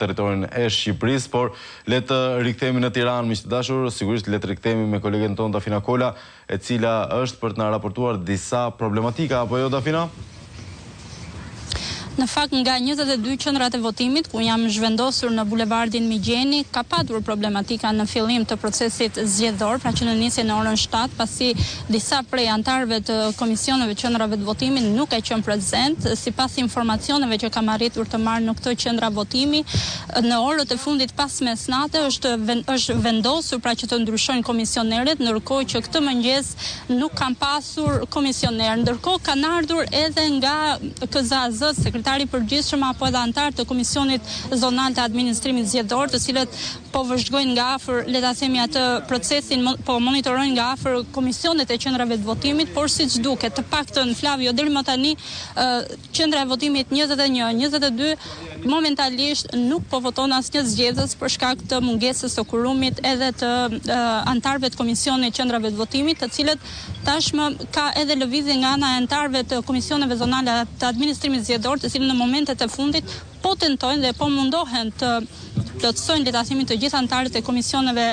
territorin e Shqipërisë, por le të rikthehemi në Tiranë, miq të dashur, sigurisht le të rikthehemi me kolegen ton Dafina Kola, e cila është për të na raportuar disa problematika, apo jo Dafina? Në fakt, nga 22 qendrat e votimit, ku jam zhvendosur në bulevardin Migjeni, ka patur problematika në fillim të procesit zgjedhor, pra që në nisje në orën 7, pasi disa prej antarëve të komisioneve qendrave të votimit nuk e qenë prezent, sipas informacioneve që kam arritur të marr në këtë qendra votimi, në orët e fundit pas mesnate është vendosur pra që të ndryshojnë komisionerët, ndërkohë që këtë mëngjes nuk kam pasur komisioner. Ndërkohë kanë ardhur edhe nga KZAZ, sekretari përgjithshëm apo edhe antar të Komisionit Zonal të Administrimit Zgjedhor, të cilët po vëzhgojnë nga afër, le ta themi atë procesin, po monitorojnë nga afër komisionet e qendrave të votimit, por siç duket, të paktën Flavio deri më tani qendra e votimit 21, 22 momentalisht nuk po voton asnjë zgjedhës për shkak të mungesës së kurumit edhe të antarëve të Komisionit qendrave të votimit, të cilët tashmë ka edhe lëvizje nga ana e antarëve të Komisioneve Zonale të Administrimit Zgjedhor, të cilët në momentet e fundit po tentojnë dhe po mundohen të plotësojnë, le ta themi, të gjithë antarët e komisioneve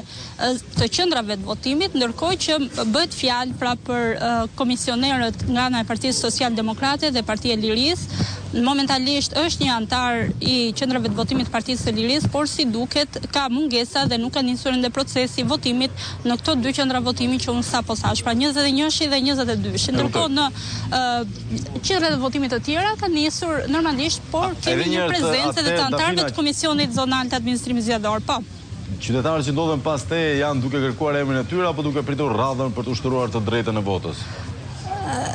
të qendrave të votimit, ndërkohë që bëhet fjalë pra për komisionerët nga ana e Partisë Social-Demokrate dhe Partia e Lirisë. Momentalisht është një antar i qendrave të votimit të Partisë së Lirisë, por si duket ka mungesa dhe nuk ka nisur ende procesi i votimit në këto dy qendra votimi që unë sapo thash, pra 21-shi dhe 22-shi. Ndërkohë në qendrat e votimit të tjera ka nisur normalisht, por kemi një prezencë edhe të antarëve të Komisionit Zonal të Administrimit Zgjedhor. Po. Qytetarët që ndodhen pas teje janë duke kërkuar emrin e tyre apo duke pritur radhën për të ushtruar të drejtën e votës?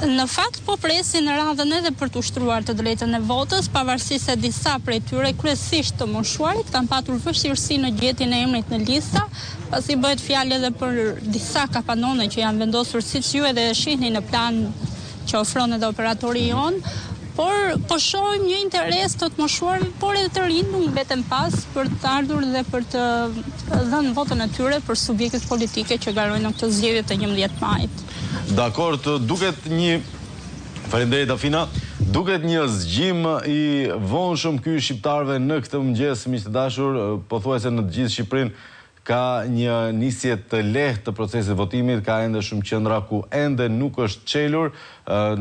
Në fakt po presin radhën edhe për të ushtruar të drejtën e votës, pavarësisht se disa prej tyre, kryesisht të moshuarit, kanë patur vështirësi në gjetjen e emrit në lista, pasi bëhet fjalë edhe për disa kapanone që janë vendosur, siç ju edhe shihni në plan që ofron edhe operatori jon, por po shohim një interes të moshuarve, por edhe të rinj nuk mbeten pas për të ardhur dhe për të dhënë votën e tyre për subjektet politike që garojnë në këtë zgjedhje të 11 majit. Dakord, duket një, faleminderit Dafina, duket një zgjim i vonshëm ky shqiptarëve në këtë mëngjes, miq të dashur, pothuajse në të gjithë Shqipërinë ka një nisje të lehtë të procesit votimit, ka ende shumë qendra ku ende nuk është çelur.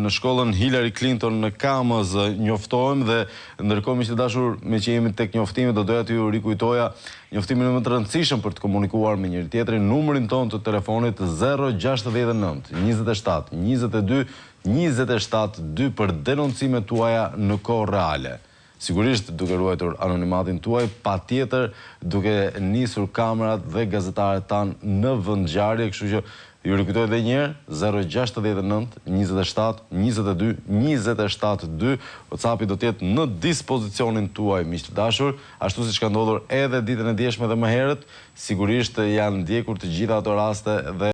Në shkollën Hillary Clinton në Kamës njoftohem dhe ndërkohë miq të dashur, me që jemi tek njoftimi, do doja t'ju rikujtoja njoftimin më të rëndësishëm për të komunikuar me njëri tjetrin, numrin ton të telefonit 069 27 22 27 2 për denoncimet tuaja në kohë reale. Sigurisht duke ruajtur anonimatin tuaj, patjetër duke nisur kamerat dhe gazetarët tanë në vendngjarje, kështu që ju rikujtoj edhe një herë 069 27 22 27 2. WhatsAppi do të jetë në dispozicionin tuaj, miq të dashur, ashtu siç ka ndodhur edhe ditën e djeshme dhe më herët, sigurisht janë ndjekur të gjitha ato raste dhe